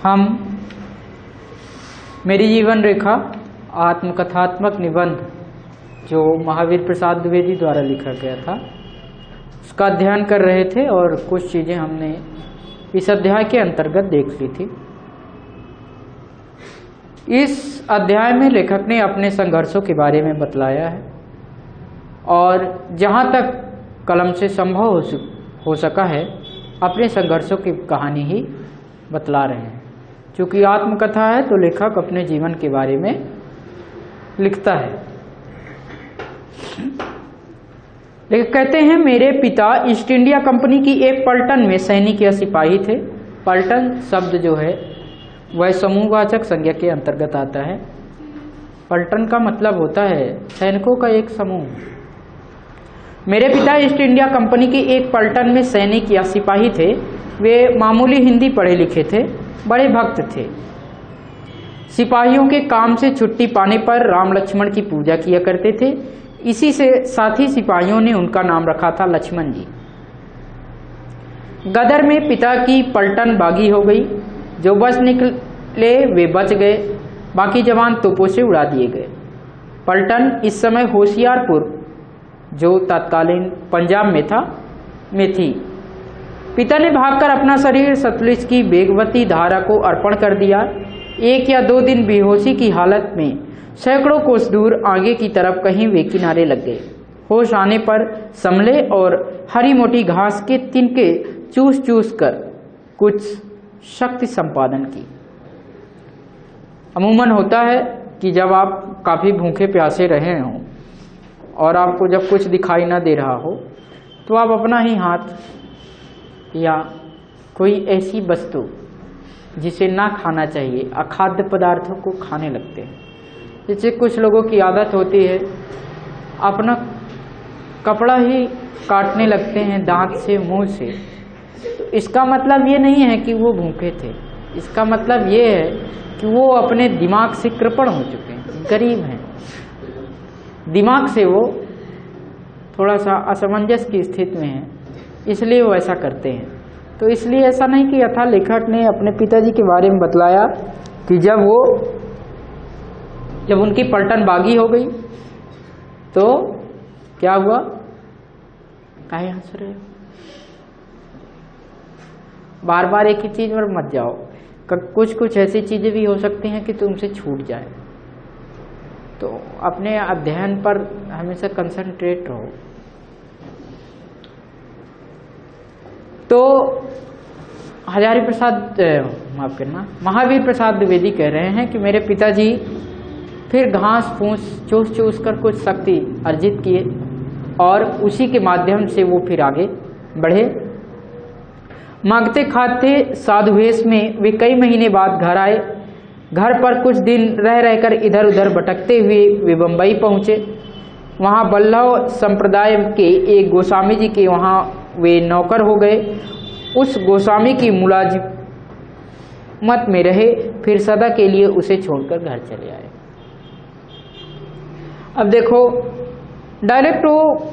हम मेरी जीवन रेखा आत्मकथात्मक निबंध जो महावीर प्रसाद द्विवेदी द्वारा लिखा गया था उसका अध्ययन कर रहे थे और कुछ चीज़ें हमने इस अध्याय के अंतर्गत देख ली थी। इस अध्याय में लेखक ने अपने संघर्षों के बारे में बतलाया है और जहाँ तक कलम से संभव हो सका है अपने संघर्षों की कहानी ही बतला रहे हैं। चूँकि आत्मकथा है तो लेखक अपने जीवन के बारे में लिखता है। लेखक कहते हैं, मेरे पिता ईस्ट इंडिया कंपनी की एक पलटन में सैनिक या सिपाही थे। पलटन शब्द जो है वह समूहवाचक संज्ञा के अंतर्गत आता है। पलटन का मतलब होता है सैनिकों का एक समूह। मेरे पिता ईस्ट इंडिया कंपनी की एक पलटन में सैनिक या सिपाही थे। वे मामूली हिंदी पढ़े लिखे थे, बड़े भक्त थे। सिपाहियों के काम से छुट्टी पाने पर राम लक्ष्मण की पूजा किया करते थे। इसी से साथी सिपाहियों ने उनका नाम रखा था लक्ष्मण जी। गदर में पिता की पलटन बागी हो गई। जो बच निकले वे बच गए, बाकी जवान तोपों से उड़ा दिए गए। पलटन इस समय होशियारपुर जो तत्कालीन पंजाब में थी। पिता ने भागकर अपना शरीर सतलुज की वेगवती धारा को अर्पण कर दिया। 1 या 2 दिन बेहोशी की हालत में सैकड़ों कोस दूर आगे की तरफ कहीं वे किनारे लग गए। होश आने पर संभले और हरी मोटी घास के तिनके चूस चूस कर कुछ शक्ति संपादन की। अमूमन होता है कि जब आप काफ़ी भूखे प्यासे रहे हों और आपको जब कुछ दिखाई ना दे रहा हो तो आप अपना ही हाथ या कोई ऐसी वस्तु जिसे ना खाना चाहिए, अखाद्य पदार्थों को खाने लगते हैं। जैसे कुछ लोगों की आदत होती है अपना कपड़ा ही काटने लगते हैं दांत से, मुंह से। तो इसका मतलब ये नहीं है कि वो भूखे थे, इसका मतलब ये है कि वो अपने दिमाग से कृपण हो चुके हैं, गरीब हैं। दिमाग से वो थोड़ा सा असमंजस की स्थिति में है, इसलिए वो ऐसा करते हैं। तो इसलिए ऐसा नहीं किया था। लेखक ने अपने पिताजी के बारे में बतलाया कि जब उनकी पलटन बागी हो गई तो क्या हुआ। काहे हंस रहे हो? बार बार एक ही चीज पर मत जाओ। कुछ ऐसी चीजें भी हो सकती हैं कि तुमसे छूट जाए, तो अपने अध्ययन पर हमेशा कंसंट्रेट रहो। तो महावीर प्रसाद द्विवेदी कह रहे हैं कि मेरे पिताजी फिर घास फूस चूस चूस कर कुछ शक्ति अर्जित किए और उसी के माध्यम से वो फिर आगे बढ़े। मांगते खाते साधु वेश में वे कई महीने बाद घर आए। घर पर कुछ दिन रह रहकर इधर उधर भटकते हुए वे बम्बई पहुँचे। वहाँ बल्लभ संप्रदाय के एक गोस्वामी जी के वहाँ वे नौकर हो गए। उस गोस्वामी की मुलाजिमत में रहे, फिर सदा के लिए उसे छोड़कर घर चले आए। अब देखो, डायरेक्ट वो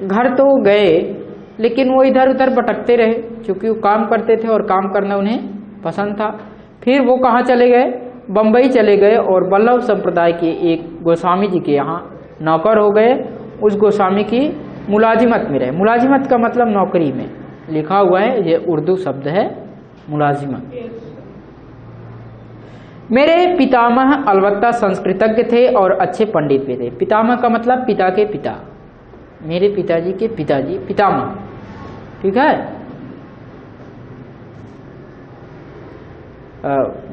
घर तो गए लेकिन वो इधर उधर भटकते रहे, क्योंकि वो काम करते थे और काम करना उन्हें पसंद था। फिर वो कहाँ चले गए? बम्बई चले गए और बल्लभ संप्रदाय के एक गोस्वामी जी के यहाँ नौकर हो गए। उस गोस्वामी की मुलाजिमत में रहे। मुलाजिमत का मतलब नौकरी में लिखा हुआ है, ये उर्दू शब्द है मुलाजिमत। मेरे पितामह अलबत्ता संस्कृतज्ञ थे और अच्छे पंडित भी थे। पितामह का मतलब पिता के पिता, मेरे पिताजी के पिताजी पितामह, ठीक है।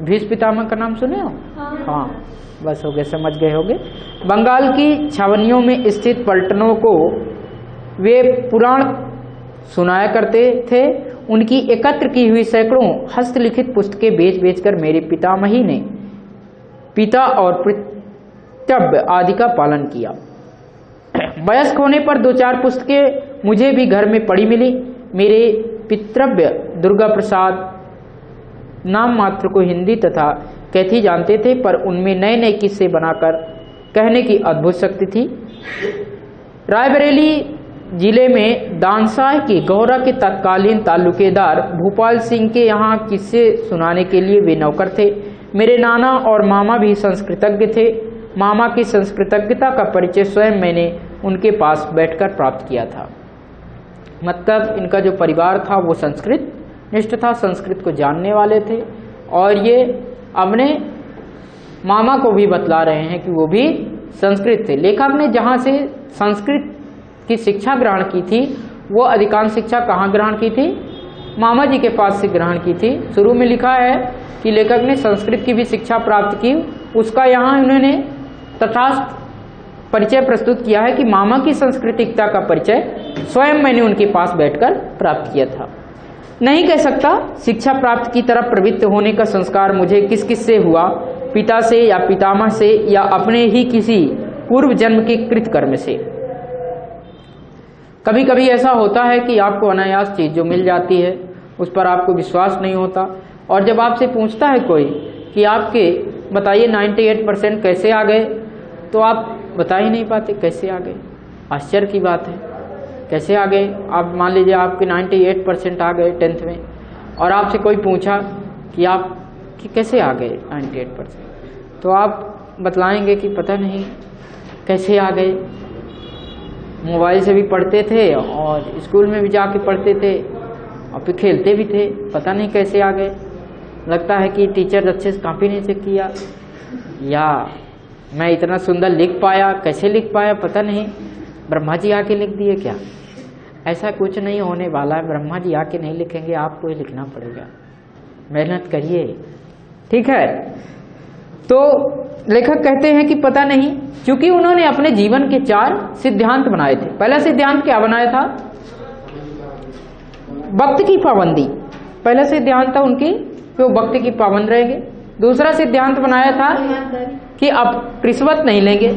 भीष्म पितामह का नाम सुने हो? हाँ, बस हो गए, समझ गए होंगे। बंगाल की छावनियों में स्थित पलटनों को वे पुराण सुनाया करते थे। उनकी एकत्र की हुई सैकड़ों हस्तलिखित पुस्तकें बेच बेचकर मेरे पितामही ने पिता और पितृव्य आदि का पालन किया। वयस्क होने पर 2-4 पुस्तकें मुझे भी घर में पड़ी मिली। मेरे पितृव्य दुर्गा प्रसाद नाम मात्र को हिंदी तथा कैथी जानते थे, पर उनमें नए नए किस्से बनाकर कहने की अद्भुत शक्ति थी। रायबरेली जिले में दानसाय के गौरा के तत्कालीन तालुकेदार भूपाल सिंह के यहाँ किस्से सुनाने के लिए वे नौकर थे। मेरे नाना और मामा भी संस्कृतज्ञ थे। मामा की संस्कृतज्ञता का परिचय स्वयं मैंने उनके पास बैठकर प्राप्त किया था। मतलब इनका जो परिवार था वो संस्कृत निष्ठ था, संस्कृत को जानने वाले थे, और ये अपने मामा को भी बतला रहे हैं कि वो भी संस्कृत थे। लेखक ने जहाँ से संस्कृत की शिक्षा ग्रहण की थी वो अधिकांश शिक्षा कहाँ ग्रहण की थी? मामा जी के पास से ग्रहण की थी। शुरू में लिखा है कि लेखक ने संस्कृत की भी शिक्षा प्राप्त की, उसका यहाँ उन्होंने तथास्थ परिचय प्रस्तुत किया है कि मामा की सांस्कृतिकता का परिचय स्वयं मैंने उनके पास बैठकर प्राप्त किया था। नहीं कह सकता शिक्षा प्राप्त की तरफ प्रवृत्त होने का संस्कार मुझे किस किस से हुआ, पिता से या पितामह से या अपने ही किसी पूर्व जन्म के कृतकर्म से। कभी कभी ऐसा होता है कि आपको अनायास चीज जो मिल जाती है उस पर आपको विश्वास नहीं होता, और जब आपसे पूछता है कोई कि आपके बताइए 98% कैसे आ गए, तो आप बता ही नहीं पाते कैसे आ गए। आश्चर्य की बात है, कैसे आ गए। आप मान लीजिए आपके 98% आ गए 10th में, और आपसे कोई पूछा कि आप कि कैसे आ गए 98%, तो आप बतलाएंगे कि पता नहीं कैसे आ गए। मोबाइल से भी पढ़ते थे और स्कूल में भी जाके पढ़ते थे और फिर खेलते भी थे, पता नहीं कैसे आ गए। लगता है कि टीचर अच्छे से कॉपी नहीं चेक किया, या मैं इतना सुंदर लिख पाया, कैसे लिख पाया पता नहीं, ब्रह्मा जी आके लिख दिए क्या? ऐसा कुछ नहीं होने वाला है। ब्रह्मा जी आके नहीं लिखेंगे, आपको ही लिखना पड़ेगा। मेहनत करिए, ठीक है। तो लेखक कहते हैं कि पता नहीं, क्योंकि उन्होंने अपने जीवन के 4 सिद्धांत बनाए थे। पहला सिद्धांत क्या बनाया था? वक्त की पाबंदी। पहला सिद्धांत था उनकी कि वो वक्त की पाबंद रहेंगे। दूसरा सिद्धांत बनाया था कि अब रिश्वत नहीं लेंगे।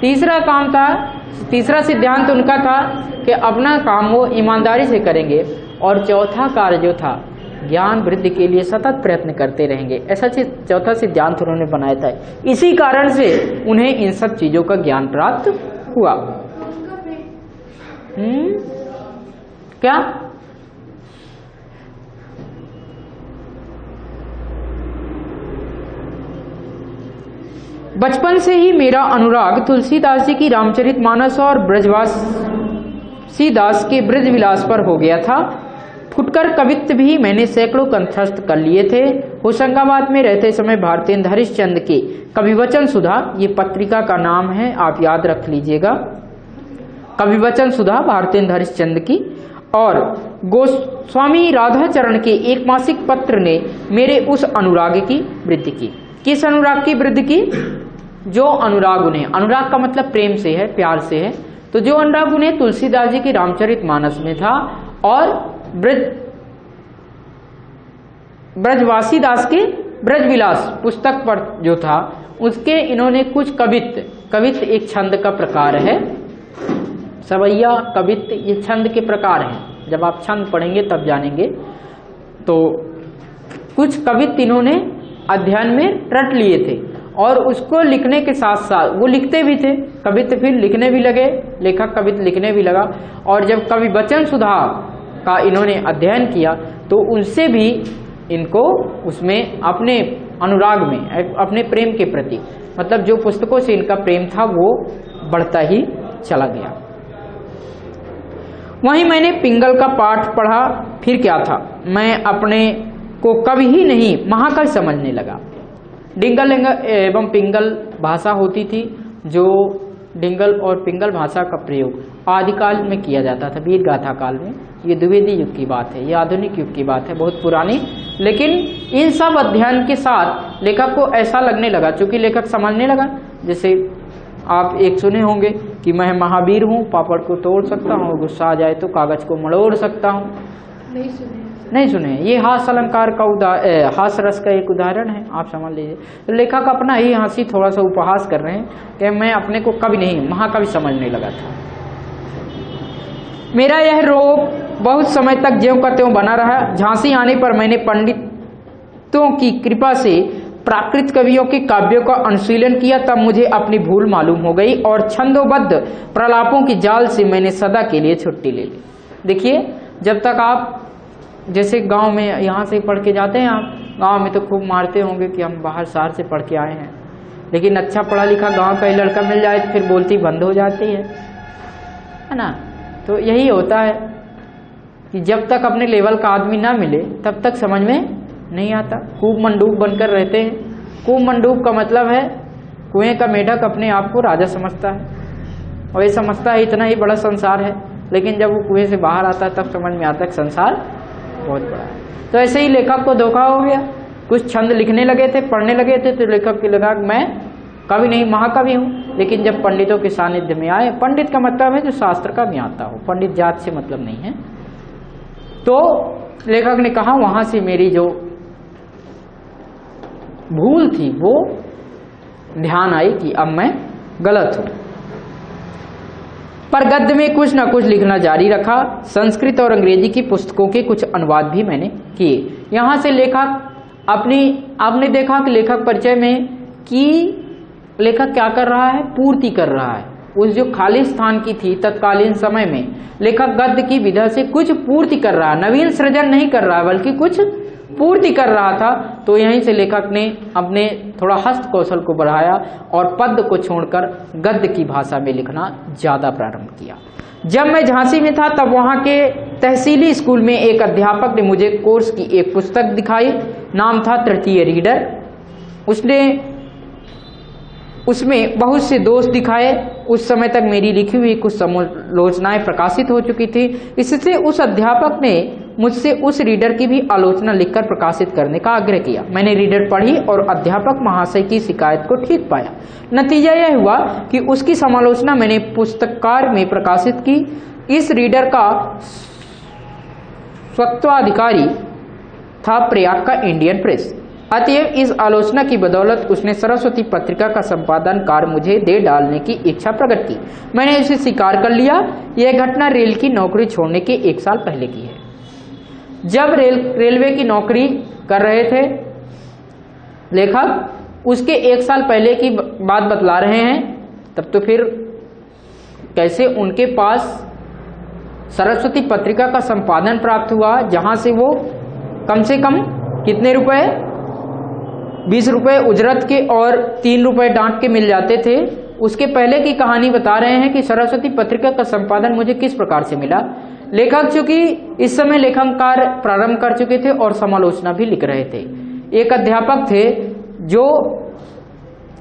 तीसरा सिद्धांत उनका था कि अपना काम वो ईमानदारी से करेंगे, और चौथा कार्य जो था ज्ञान वृद्धि के लिए सतत प्रयत्न करते रहेंगे। ऐसा चौथा सिद्धांत उन्होंने बनाया था। इसी कारण से उन्हें इन सब चीजों का ज्ञान प्राप्त हुआ। क्या बचपन से ही मेरा अनुराग तुलसीदास जी की रामचरितमानस और ब्रजवासी दास के ब्रज विलास पर हो गया था। फुटकर कवित्व भी मैंने सैकड़ों कंठस्थ कर लिए थे। होशंगाबाद में रहते समय भारतेंद्र हरिश्चंद्र के कविवचन सुधा, ये पत्रिका का नाम है, आप याद रख लीजिएगा, कविवचन सुधा भारतेंद्र हरिश्चंद्र की, और गोस्वामी राधाचरण के एक मासिक पत्र ने मेरे उस अनुराग की वृद्धि की। किस अनुराग की वृद्धि की? जो अनुराग उन्हें, अनुराग का मतलब प्रेम से है, प्यार से है, तो जो अनुराग उन्हें तुलसीदास जी की रामचरितमानस में था और ब्रजवासी दास के ब्रजविलास पुस्तक पर जो था उसके इन्होंने कुछ कवित्व एक छंद का प्रकार है, सवैया कवित्व ये छंद के प्रकार हैं। जब आप छंद पढ़ेंगे तब जानेंगे। तो कुछ कवित्व इन्होंने अध्ययन में रट लिए थे, और उसको लिखने के साथ साथ वो लिखते भी थे कवित्व, फिर लिखने भी लगे, लेखक कवित्व लिखने भी लगा। और जब कविवचन सुधा का इन्होंने अध्ययन किया तो उनसे भी इनको उसमें अपने अनुराग में, अपने प्रेम के प्रति, मतलब जो पुस्तकों से इनका प्रेम था वो बढ़ता ही चला गया। वहीं मैंने पिंगल का पाठ पढ़ा। फिर क्या था, मैं अपने को कभी ही नहीं महाकल समझने लगा। डिंगल एवं पिंगल भाषा होती थी, जो डिंगल और पिंगल भाषा का प्रयोग आदिकाल में किया जाता था, वीर गाथा काल में। ये द्विवेदी युग की बात है, ये आधुनिक युग की बात है, बहुत पुरानी। लेकिन इन सब अध्ययन के साथ लेखक को ऐसा लगने लगा, चूंकि लेखक समझने लगा, जैसे आप एक सुने होंगे कि मैं महावीर हूँ, पापड़ को तोड़ सकता हूँ, गुस्सा आ जाए तो कागज को मड़ोड़ सकता हूँ। नहीं सुने। ये हास्य अलंकार का हास्य रस का एक उदाहरण है, आप समझ लीजिए। तो लेखक अपना ही हंसी थोड़ा सा उपहास कर रहे हैं कि मैं अपने को कभी नहीं महाकवि समझने लगा था। मेरा यह रोग बहुत समय तक ज्यों का त्यों बना रहा। झांसी आने पर मैंने पंडितों की कृपा से प्राकृत कवियों के काव्यों का अनुशीलन किया तब मुझे अपनी भूल मालूम हो गई और छंदोबद्ध प्रलापों की जाल से मैंने सदा के लिए छुट्टी ले ली। देखिए, जब तक आप जैसे गांव में यहाँ से पढ़ के जाते हैं, आप गांव में तो खूब मारते होंगे कि हम बाहर शहर से पढ़ के आए हैं, लेकिन अच्छा पढ़ा लिखा गांव का ही लड़का मिल जाए तो फिर बोलती बंद हो जाती है ना। तो यही होता है कि जब तक अपने लेवल का आदमी ना मिले तब तक समझ में नहीं आता। खूब मंडूक बनकर रहते हैं। खूब मंडूक का मतलब है कुएं का मेढक अपने आप को राजा समझता है और ये समझता है इतना ही बड़ा संसार है, लेकिन जब वो कुएं से बाहर आता है तब समझ में आता है संसार बहुत बड़ा है। तो ऐसे ही लेखक को धोखा हो गया। कुछ छंद लिखने लगे थे, पढ़ने लगे थे, तो लेखक के लगा मैं कवि नहीं महाकवि हूँ। लेकिन जब पंडितों के सानिध्य में आए, पंडित का मतलब है जो शास्त्र का ज्ञाता हो, पंडित जात से मतलब नहीं है, तो लेखक ने कहा वहां से मेरी जो भूल थी वो ध्यान आई कि अब मैं गलत हूं। पर गद्य में कुछ ना कुछ लिखना जारी रखा। संस्कृत और अंग्रेजी की पुस्तकों के कुछ अनुवाद भी मैंने किए। यहां से लेखक आपने देखा कि लेखक परिचय में कि लेखक क्या कर रहा है, पूर्ति कर रहा है। उस जो खाली स्थान की थी तत्कालीन समय में लेखक गद्य की विधा से कुछ पूर्ति कर रहा है, नवीन सृजन नहीं कर रहा है बल्कि कुछ पूर्ति कर रहा था। तो यहीं से लेखक ने अपने थोड़ा हस्त कौशल को बढ़ाया और पद्य को छोड़कर गद्य की भाषा में लिखना ज्यादा प्रारंभ किया। जब मैं झांसी में था तब वहां के तहसीली स्कूल में एक अध्यापक ने मुझे कोर्स की एक पुस्तक दिखाई, नाम था तृतीय रीडर। उसमें बहुत से दोष दिखाए। उस समय तक मेरी लिखी हुई कुछ समालोचनाएं प्रकाशित हो चुकी थी। इससे उस अध्यापक ने मुझसे उस रीडर की भी आलोचना लिखकर प्रकाशित करने का आग्रह किया। मैंने रीडर पढ़ी और अध्यापक महाशय की शिकायत को ठीक पाया। नतीजा यह हुआ कि उसकी समालोचना मैंने पुस्तककार में प्रकाशित की। इस रीडर का स्वत्वाधिकारी था प्रयाग का इंडियन प्रेस। अतएव इस आलोचना की बदौलत उसने सरस्वती पत्रिका का संपादन कार्य मुझे दे डालने की इच्छा प्रकट की। मैंने इसे स्वीकार कर लिया। यह घटना रेल की नौकरी छोड़ने के 1 साल पहले की है। जब रेलवे की नौकरी कर रहे थे लेखक, उसके 1 साल पहले की बात बतला रहे हैं। तब तो फिर कैसे उनके पास सरस्वती पत्रिका का संपादन प्राप्त हुआ, जहां से वो कम से कम कितने रुपए, 20 रुपए उजरत के और 3 रुपए डांट के मिल जाते थे। उसके पहले की कहानी बता रहे हैं कि सरस्वती पत्रिका का संपादन मुझे किस प्रकार से मिला। लेखक चूंकि इस समय लेखन कार्य प्रारंभ कर चुके थे और समालोचना भी लिख रहे थे। एक अध्यापक थे जो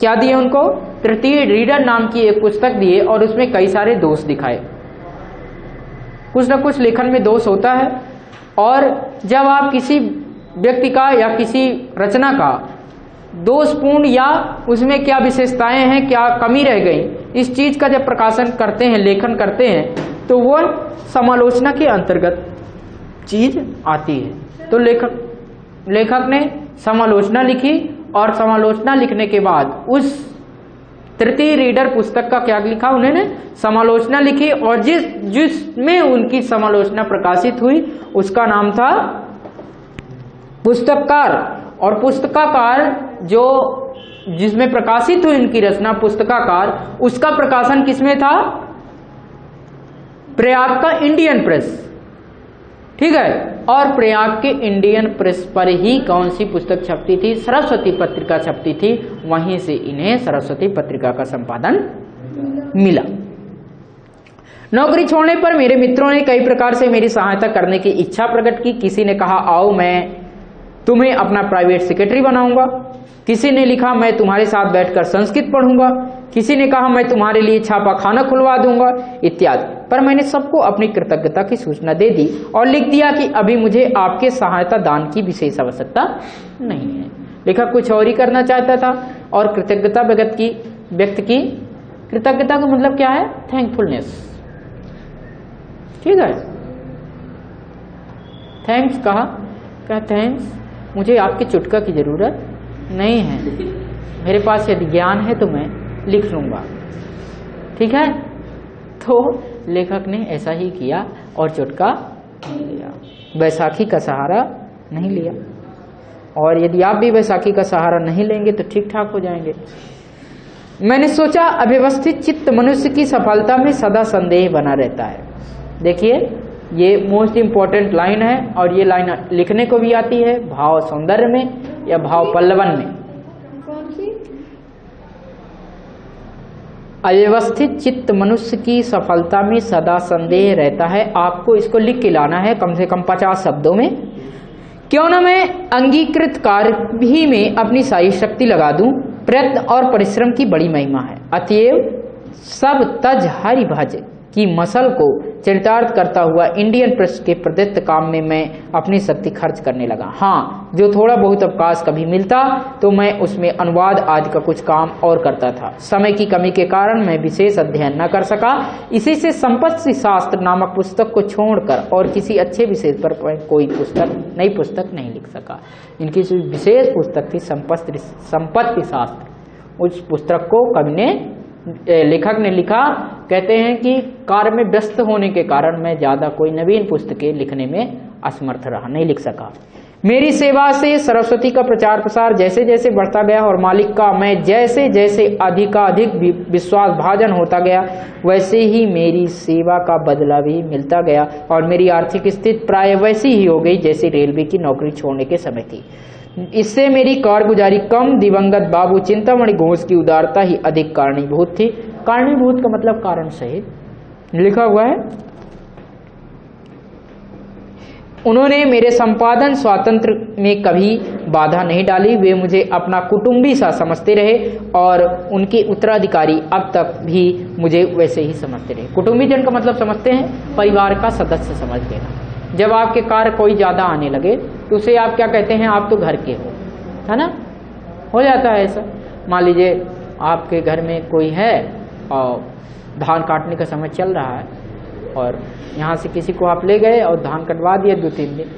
क्या दिए उनको, तृतीय रीडर नाम की एक पुस्तक दिए और उसमें कई सारे दोष दिखाए। कुछ न कुछ लेखन में दोष होता है और जब आप किसी व्यक्ति का या किसी रचना का दोषपूर्ण या उसमें क्या विशेषताएं हैं, क्या कमी रह गई, इस चीज का जब प्रकाशन करते हैं, लेखन करते हैं, तो वो समालोचना के अंतर्गत चीज आती है। तो लेखक ने समालोचना लिखी और समालोचना लिखने के बाद उस तृतीय रीडर पुस्तक का क्या लिखा, उन्होंने समालोचना लिखी और जिसमें उनकी समालोचना प्रकाशित हुई उसका नाम था पुस्तककार। और पुस्तकाकार जो जिसमें प्रकाशित हुई उनकी रचना पुस्तकाकार, उसका प्रकाशन किसमें था, प्रयाग का इंडियन प्रेस। ठीक है, और प्रयाग के इंडियन प्रेस पर ही कौन सी पुस्तक छपती थी, सरस्वती पत्रिका छपती थी। वहीं से इन्हें सरस्वती पत्रिका का संपादन मिला। नौकरी छोड़ने पर मेरे मित्रों ने कई प्रकार से मेरी सहायता करने की इच्छा प्रकट की। किसी ने कहा आओ मैं तुम्हें अपना प्राइवेट सेक्रेटरी बनाऊंगा, किसी ने लिखा मैं तुम्हारे साथ बैठकर संस्कृत पढ़ूंगा, किसी ने कहा मैं तुम्हारे लिए छापा खाना खुलवा दूंगा इत्यादि। पर मैंने सबको अपनी कृतज्ञता की सूचना दे दी और लिख दिया कि अभी मुझे आपके सहायता दान की विशेष आवश्यकता नहीं है। लेखक कुछ और ही करना चाहता था और कृतज्ञता व्यक्त की। कृतज्ञता का मतलब क्या है, थैंकफुलनेस। ठीक है, थैंक्स कहा, क्या थैंक्स, मुझे आपके चुटका की जरूरत नहीं है, मेरे पास यदि ज्ञान है तो मैं लिख लूंगा। ठीक है, तो लेखक ने ऐसा ही किया और चुटका नहीं लिया, बैसाखी का सहारा नहीं लिया। और यदि आप भी वैशाखी का सहारा नहीं लेंगे तो ठीक ठाक हो जाएंगे। मैंने सोचा, अव्यवस्थित चित्त मनुष्य की सफलता में सदा संदेह बना रहता है। देखिए, ये मोस्ट इम्पोर्टेंट लाइन है और ये लाइन लिखने को भी आती है भाव सौंदर्य में या भाव पल्लवन में। अव्यवस्थित चित्त मनुष्य की सफलता में सदा संदेह रहता है। आपको इसको लिख के लाना है कम से कम 50 शब्दों में। क्यों न मैं अंगीकृत कार्य भी में अपनी सारी शक्ति लगा दूं, प्रयत्न और परिश्रम की बड़ी महिमा है। अतएव सब तज हरि भज की मसल को चरितार्थ करता हुआ इंडियन प्रेस के प्रदत्त काम में मैं अपनी शक्ति खर्च करने लगा। हाँ, जो थोड़ा बहुत अवकाश कभी मिलता तो मैं उसमें अनुवाद आदि का कुछ काम और करता था। समय की कमी के कारण मैं विशेष अध्ययन न कर सका। इसी से संपत्ति शास्त्र नामक पुस्तक को छोड़कर और किसी अच्छे विषय पर कोई नई पुस्तक नहीं लिख सका। इनकी विशेष पुस्तक थी संपत्ति शास्त्र। उस पुस्तक को कवि ने, लेखक ने लिखा। कहते हैं कि कार्य में व्यस्त होने के कारण मैं ज़्यादा कोई नवीन पुस्तकें लिखने में असमर्थ रहा, नहीं लिख सका। मेरी सेवा से सरस्वती का प्रचार प्रसार जैसे जैसे बढ़ता गया और मालिक का मैं जैसे जैसे अधिकाधिक विश्वास भाजन होता गया, वैसे ही मेरी सेवा का बदला भी मिलता गया और मेरी आर्थिक स्थिति प्राय वैसी ही हो गई जैसे रेलवे की नौकरी छोड़ने के समय थी। इससे मेरी कारगुजारी कम, दिवंगत बाबू चिंतामणि घोष की उदारता ही अधिक कारणीभूत थी। कारणीभूत का मतलब कारण सहित लिखा हुआ है। उन्होंने मेरे संपादन स्वातंत्र में कभी बाधा नहीं डाली। वे मुझे अपना कुटुंबी सा समझते रहे और उनके उत्तराधिकारी अब तक भी मुझे वैसे ही समझते रहे। कुटुंबी जन का मतलब समझते हैं परिवार का सदस्य समझ लेना। जब आपके कार्य कोई ज़्यादा आने लगे तो उसे आप क्या कहते हैं, आप तो घर के हो, है ना। हो जाता है ऐसा। मान लीजिए आपके घर में कोई है और धान काटने का समय चल रहा है और यहाँ से किसी को आप ले गए और धान कटवा दिए 2-3 दिन,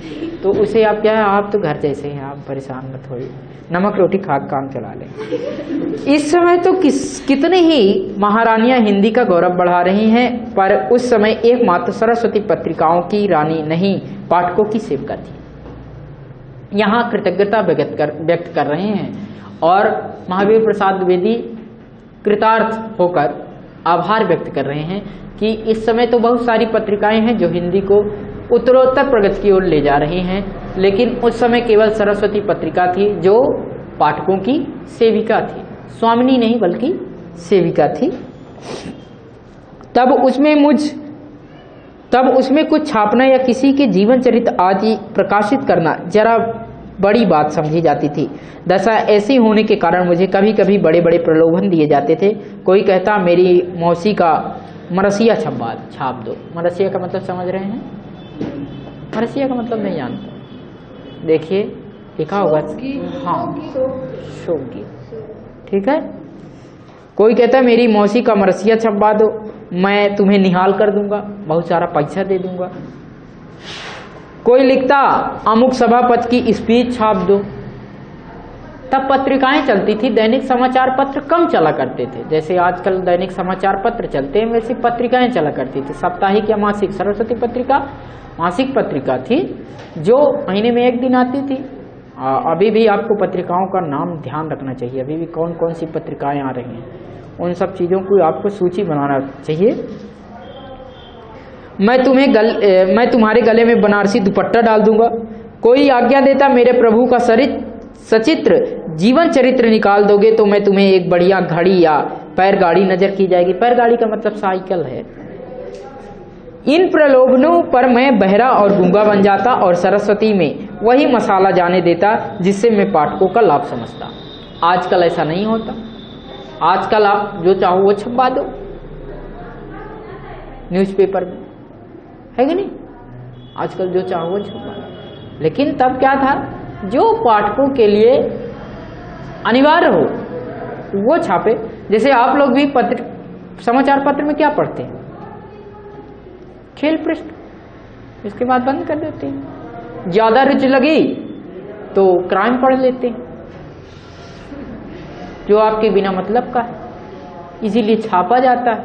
तो उसे आप क्या है, आप तो घर जैसे हैं, आप परेशान मत होइए, नमक रोटी खा काम चला लें। इस समय तो कितने ही महारानियां हिंदी का गौरव बढ़ा रही हैं, पर उस समय एकमात्र सरस्वती पत्रिकाओं की रानी नहीं, पाठकों की सेविका थी। यहाँ कृतज्ञता व्यक्त कर रहे हैं और महावीर प्रसाद द्विवेदी कृतार्थ होकर आभार व्यक्त कर रहे हैं कि इस समय तो बहुत सारी पत्रिकाएं हैं जो हिंदी को उत्तरोत्तर प्रगति की ओर ले जा रही हैं, लेकिन उस समय केवल सरस्वती पत्रिका थी जो पाठकों की सेविका थी, स्वामिनी नहीं बल्कि सेविका थी। तब उसमें कुछ छापना या किसी के जीवन चरित्र आदि प्रकाशित करना जरा बड़ी बात समझी जाती थी। दशा ऐसी होने के कारण मुझे कभी कभी बड़े बड़े प्रलोभन दिए जाते थे। कोई कहता मेरी मौसी का मरसिया छाप दो। मरसिया का मतलब समझ रहे हैं? मरसिया का मतलब नहीं जानता, देखिए लिखा होगा, हाँ शोक गीत, ठीक है। कोई कहता मेरी मौसी का मरसिया छपवा दो, मैं तुम्हें निहाल कर दूंगा, बहुत सारा पैसा दे दूंगा। कोई लिखता अमुक सभापति की स्पीच छाप दो। तब पत्रिकाएं चलती थी, दैनिक समाचार पत्र कम चला करते थे। जैसे आजकल दैनिक समाचार पत्र चलते हैं वैसे पत्रिकाएं चला करती थी, साप्ताहिक या मासिक। सरस्वती पत्रिका मासिक पत्रिका थी जो महीने में 1 दिन आती थी। अभी भी आपको पत्रिकाओं का नाम ध्यान रखना चाहिए, अभी भी कौन कौन सी पत्रिकाएं आ रही हैं, उन सब चीज़ों को आपको सूची बनाना चाहिए। मैं तुम्हारे गले में बनारसी दुपट्टा डाल दूंगा। कोई आज्ञा देता मेरे प्रभु का सचित्र जीवन चरित्र निकाल दोगे तो मैं तुम्हें एक बढ़िया घड़ी या पैरगाड़ी नजर की जाएगी। पैरगाड़ी का मतलब साइकिल है। इन प्रलोभनों पर मैं बहरा और गूंगा बन जाता और सरस्वती में वही मसाला जाने देता जिससे मैं पाठकों का लाभ समझता। आजकल ऐसा नहीं होता। आजकल आप जो चाहो वो छपवा दो न्यूज़पेपर में, है कि नहीं? आजकल जो चाहो वो छपवा दो। लेकिन तब क्या था, जो पाठकों के लिए अनिवार्य हो वो छापे। जैसे आप लोग भी समाचार पत्र में क्या पढ़ते हैं? खेल पृष्ठ, इसके बाद बंद कर देते हैं। ज्यादा रुचि लगी तो क्राइम पढ़ लेते हैं जो आपके बिना मतलब का है, इसीलिए छापा जाता है।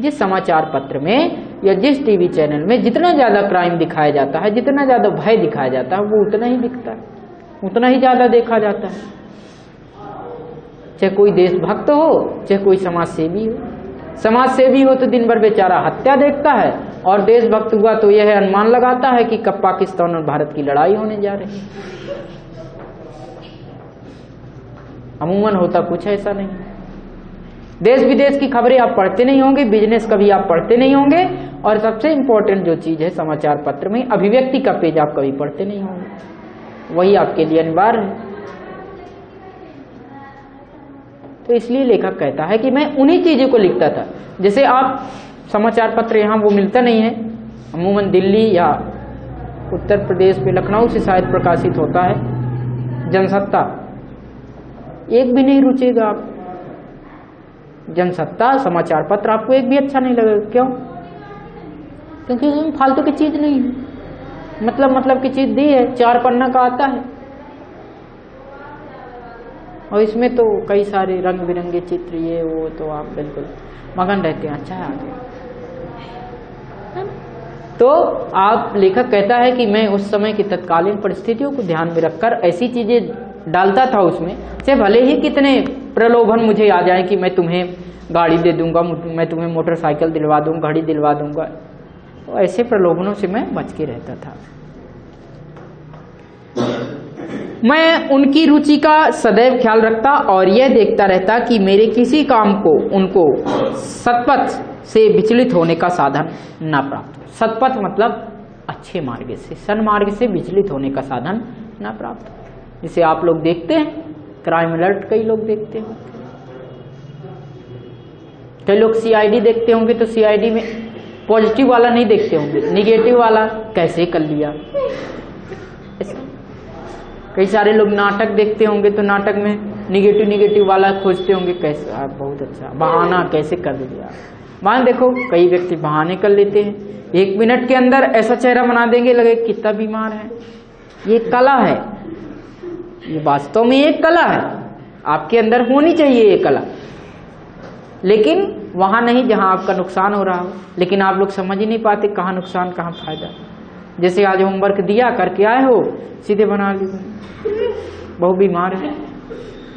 जिस समाचार पत्र में या जिस टीवी चैनल में जितना ज़्यादा क्राइम दिखाया जाता है, जितना ज़्यादा भय दिखाया जाता है, वो उतना ही बिकता है, उतना ही ज़्यादा देखा जाता है। चाहे कोई देशभक्त हो, चाहे कोई समाज सेवी हो। समाज सेवी हो तो दिन भर बेचारा हत्या देखता है, और देशभक्त हुआ तो यह अनुमान लगाता है कि कब पाकिस्तान और भारत की लड़ाई होने जा रही है। अमूमन होता कुछ ऐसा नहीं। देश विदेश की खबरें आप पढ़ते नहीं होंगे, बिजनेस कभी आप पढ़ते नहीं होंगे, और सबसे इंपॉर्टेंट जो चीज है समाचार पत्र में अभिव्यक्ति का पेज आप कभी पढ़ते नहीं होंगे, वही आपके लिए अनिवार्य है। तो इसलिए लेखक कहता है कि मैं उन्हीं चीजों को लिखता था। जैसे आप समाचार पत्र यहाँ वो मिलता नहीं है, अमूमन दिल्ली या उत्तर प्रदेश में लखनऊ से शायद प्रकाशित होता है। जनसत्ता एक भी नहीं रुचेगा आप, जनसत्ता समाचार पत्र आपको एक भी अच्छा नहीं लगेगा। क्यों? क्योंकि उसमें फालतू की चीज नहीं है, मतलब की चीज दी है, 4 पन्ना का आता है, और इसमें तो कई सारे रंग बिरंगे चित्र ये वो, तो आप बिल्कुल मगन रहते हैं। अच्छा है आगे। तो आप लेखक कहता है कि मैं उस समय की तत्कालीन परिस्थितियों को ध्यान में रखकर ऐसी चीजें डालता था उसमें, चाहे भले ही कितने प्रलोभन मुझे आ जाए कि मैं तुम्हें गाड़ी दे दूंगा, मैं तुम्हें मोटरसाइकिल दिलवा दूंगा, घड़ी दिलवा दूंगा, तो ऐसे प्रलोभनों से मैं बच के रहता था। मैं उनकी रुचि का सदैव ख्याल रखता और यह देखता रहता कि मेरे किसी काम को उनको सत्पथ से विचलित होने का साधन न प्राप्त हो। सत्पथ मतलब अच्छे मार्ग से, सन्मार्ग से विचलित होने का साधन न प्राप्त हो। जिसे आप लोग देखते हैं क्राइम अलर्ट, कई लोग देखते हैं, कई लोग सीआईडी देखते होंगे, तो सीआईडी में पॉजिटिव वाला नहीं देखते होंगे, निगेटिव वाला कैसे कर लिया। कई सारे लोग नाटक देखते होंगे, तो नाटक में निगेटिव वाला खोजते होंगे, कैसे आप बहुत अच्छा बहाना कैसे कर दिया। मान देखो कई व्यक्ति बहाने कर लेते हैं, 1 मिनट के अंदर ऐसा चेहरा बना देंगे लगे कितना बीमार है। ये कला है, ये वास्तव में एक कला है, आपके अंदर होनी चाहिए ये कला, लेकिन वहां नहीं जहां आपका नुकसान हो रहा हो। लेकिन आप लोग समझ ही नहीं पाते कहाँ नुकसान कहाँ फायदा। जैसे आज होमवर्क दिया करके आए हो, सीधे बना लीजिए बहुत बीमार है,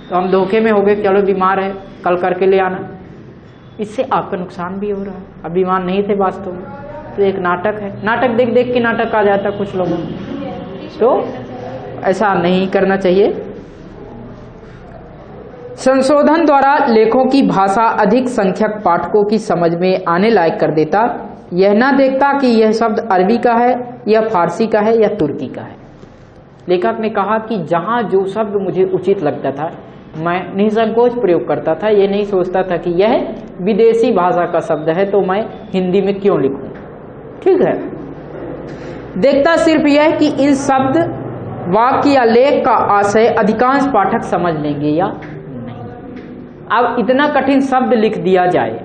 तो हम धोखे में हो गए, चलो बीमार है कल करके ले आना। इससे आपका नुकसान भी हो रहा है। अब बीमार नहीं थे वास्तव में, तो एक नाटक है, नाटक देख देख के नाटक आ जाता कुछ लोगों में, तो ऐसा नहीं करना चाहिए। संशोधन द्वारा लेखों की भाषा अधिक संख्यक पाठकों की समझ में आने लायक कर देता, यह ना देखता कि यह शब्द अरबी का है या फारसी का है या तुर्की का है। लेखक ने कहा कि जहां जो शब्द मुझे उचित लगता था मैं निसंकोच प्रयोग करता था, ये नहीं सोचता था कि यह विदेशी भाषा का शब्द है तो मैं हिंदी में क्यों लिखूं। ठीक है, देखता सिर्फ यह कि इन शब्द वाक्य या लेख का आशय अधिकांश पाठक समझ लेंगे या नहीं। अब इतना कठिन शब्द लिख दिया जाए,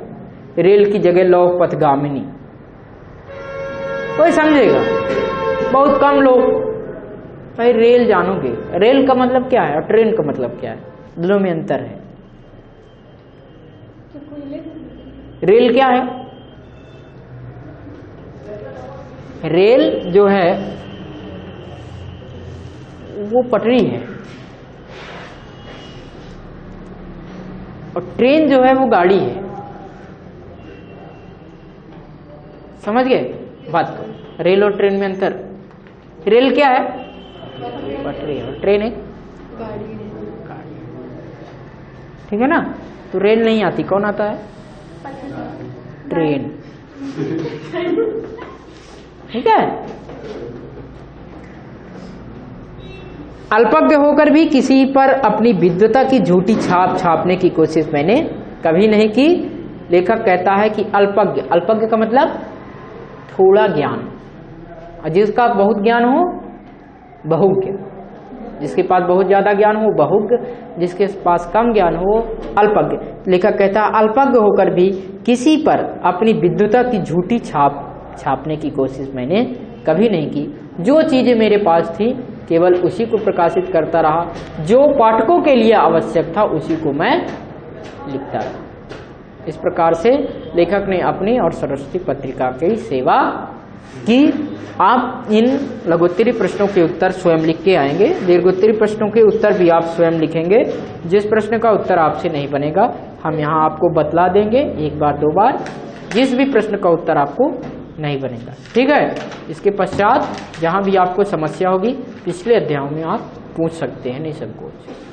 रेल की जगह लौह पथगामिनी, कोई समझेगा? बहुत कम लोग। भाई रेल जानोगे, रेल का मतलब क्या है और ट्रेन का मतलब क्या है, दोनों में अंतर है। रेल क्या है? रेल जो है वो पटरी है, और ट्रेन जो है वो गाड़ी है। समझ गए बात को? रेल और ट्रेन में अंतर। रेल क्या है? पटरी, और ट्रेन एक गाड़ी। ठीक है ना? तो रेल नहीं आती, कौन आता है? ट्रेन। ठीक है। अल्पज्ञ होकर भी किसी पर अपनी विद्वता की झूठी छाप छापने की कोशिश मैंने कभी नहीं की। लेखक कहता है कि अल्पज्ञ, अल्पज्ञ का मतलब थोड़ा ज्ञान, और जिसका बहुत ज्ञान हो बहुज्ञ, जिसके पास बहुत ज्यादा ज्ञान हो बहुज्ञ, जिसके पास कम ज्ञान हो अल्पज्ञ। लेखक कहता है अल्पज्ञ होकर भी किसी पर अपनी विद्वता की झूठी छाप छापने की कोशिश मैंने कभी नहीं की। जो चीजें मेरे पास थी केवल उसी को प्रकाशित करता रहा, जो पाठकों के लिए आवश्यक था उसी को मैं लिखता रहा। इस प्रकार से लेखक ने अपनी और सरस्वती पत्रिका की सेवा की। आप इन लघुत्तरीय प्रश्नों के उत्तर स्वयं लिख के आएंगे, दीर्घोत्तरीय प्रश्नों के उत्तर भी आप स्वयं लिखेंगे। जिस प्रश्न का उत्तर आपसे नहीं बनेगा हम यहाँ आपको बतला देंगे, एक बार दो बार, जिस भी प्रश्न का उत्तर आपको नहीं बनेगा, ठीक है। इसके पश्चात जहाँ भी आपको समस्या होगी पिछले अध्यायों में आप पूछ सकते हैं निसंकोच।